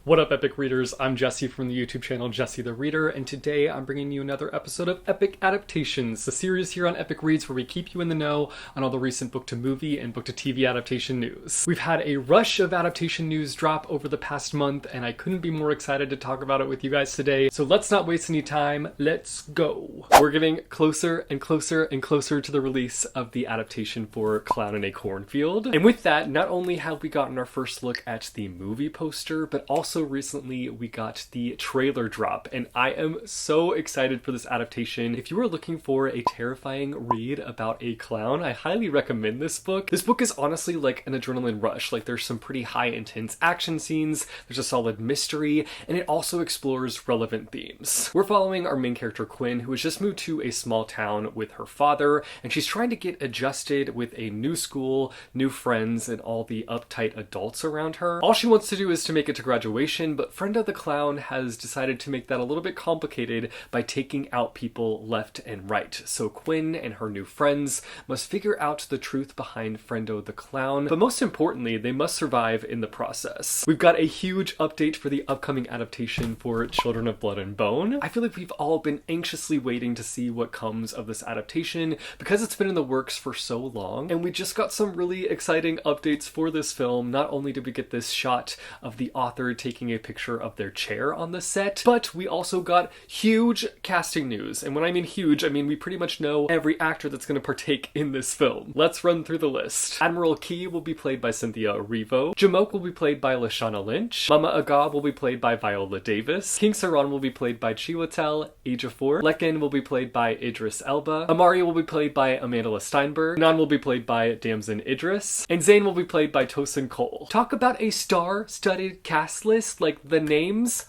What up, Epic Readers? I'm Jesse from the YouTube channel Jesse the Reader, and today I'm bringing you another episode of Epic Adaptations, the series here on Epic Reads where we keep you in the know on all the recent book-to-movie and book-to-TV adaptation news. We've had a rush of adaptation news drop over the past month, and I couldn't be more excited to talk about it with you guys today, so let's not waste any time, let's go! We're getting closer and closer and closer to the release of the adaptation for Clown in a Cornfield, and with that, not only have we gotten our first look at the movie poster, but also recently we got the trailer drop, and I am so excited for this adaptation. If you are looking for a terrifying read about a clown, I highly recommend this book. This book is honestly like an adrenaline rush. Like, there's some pretty high intense action scenes, there's a solid mystery, and it also explores relevant themes. We're following our main character Quinn, who has just moved to a small town with her father, and she's trying to get adjusted with a new school, new friends, and all the uptight adults around her. All she wants to do is to make it to graduation, but Frendo the Clown has decided to make that a little bit complicated by taking out people left and right. So Quinn and her new friends must figure out the truth behind Frendo the Clown, but most importantly, they must survive in the process. We've got a huge update for the upcoming adaptation for Children of Blood and Bone. I feel like we've all been anxiously waiting to see what comes of this adaptation because it's been in the works for so long, and we just got some really exciting updates for this film. Not only did we get this shot of the author taking a picture of their chair on the set, but we also got huge casting news. And when I mean huge, I mean we pretty much know every actor that's going to partake in this film. Let's run through the list. Admiral Key will be played by Cynthia Erivo. Jamoke will be played by Lashana Lynch. Mama Aga will be played by Viola Davis. King Saran will be played by Chiwetel Ejiofor. Lekin will be played by Idris Elba. Amari will be played by Amandla Steinberg. Nan will be played by Damson Idris. And Zayn will be played by Tosin Cole. Talk about a star-studded cast list. Like, the names,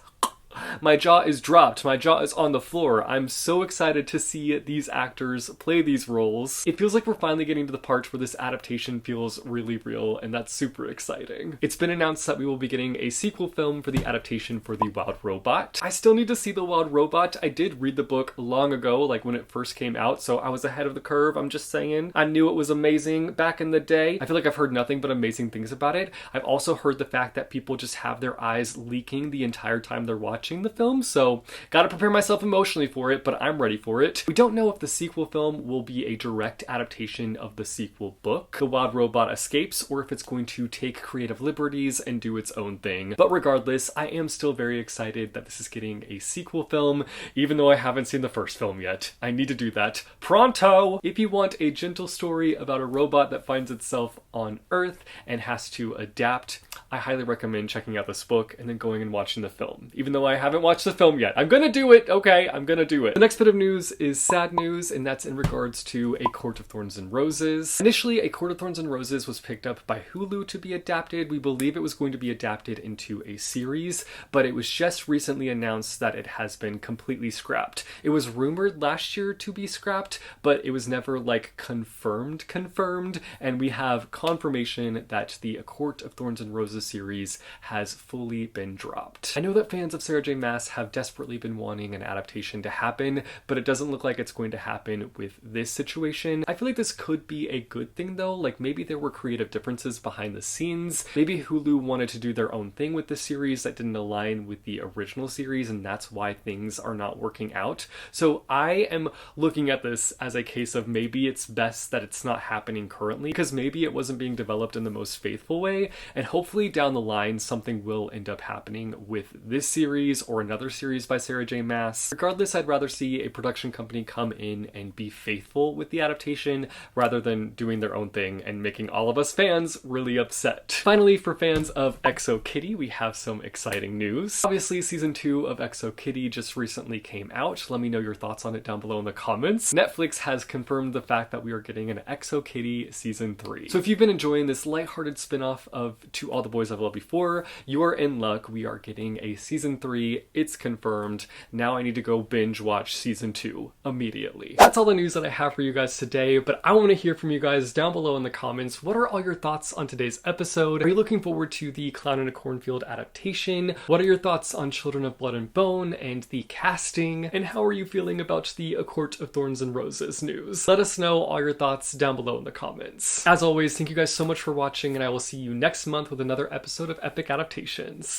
my jaw is dropped, my jaw is on the floor. I'm so excited to see these actors play these roles. It feels like we're finally getting to the part where this adaptation feels really real, and that's super exciting. It's been announced that we will be getting a sequel film for the adaptation for The Wild Robot. I still need to see The Wild Robot. I did read the book long ago, like when it first came out, so I was ahead of the curve, I'm just saying. I knew it was amazing back in the day. I feel like I've heard nothing but amazing things about it. I've also heard the fact that people just have their eyes leaking the entire time they're watching the film, so gotta prepare myself emotionally for it, but I'm ready for it. We don't know if the sequel film will be a direct adaptation of the sequel book, The Wild Robot Escapes, or if it's going to take creative liberties and do its own thing. But regardless, I am still very excited that this is getting a sequel film, even though I haven't seen the first film yet. I need to do that pronto! If you want a gentle story about a robot that finds itself on Earth and has to adapt, I highly recommend checking out this book and then going and watching the film. Even though I haven't watched the film yet. I'm gonna do it, okay? I'm gonna do it. The next bit of news is sad news, and that's in regards to A Court of Thorns and Roses. Initially, A Court of Thorns and Roses was picked up by Hulu to be adapted. We believe it was going to be adapted into a series, but it was just recently announced that it has been completely scrapped. It was rumored last year to be scrapped, but it was never like confirmed, and we have confirmation that the A Court of Thorns and Roses series has fully been dropped. I know that fans of Sarah J. Maas have desperately been wanting an adaptation to happen, but it doesn't look like it's going to happen with this situation. I feel like this could be a good thing though. Like, maybe there were creative differences behind the scenes. Maybe Hulu wanted to do their own thing with this series that didn't align with the original series, and that's why things are not working out. So I am looking at this as a case of maybe it's best that it's not happening currently, because maybe it wasn't being developed in the most faithful way, and hopefully down the line something will end up happening with this series or another series by Sarah J. Maas. Regardless, I'd rather see a production company come in and be faithful with the adaptation rather than doing their own thing and making all of us fans really upset. Finally, for fans of Exo Kitty, we have some exciting news. Obviously, season 2 of Exo Kitty just recently came out. Let me know your thoughts on it down below in the comments. Netflix has confirmed the fact that we are getting an Exo Kitty season 3. So if you've been enjoying this lighthearted spin-off of To All the Boys I've Loved Before, you are in luck. We are getting a season 3. It's confirmed. Now I need to go binge watch season 2 immediately. That's all the news that I have for you guys today, but I want to hear from you guys down below in the comments. What are all your thoughts on today's episode? Are you looking forward to the Clown in a Cornfield adaptation? What are your thoughts on Children of Blood and Bone and the casting? And how are you feeling about the A Court of Thorns and Roses news? Let us know all your thoughts down below in the comments. As always, thank you guys so much for watching, and I will see you next month with another episode of Epic Adaptations.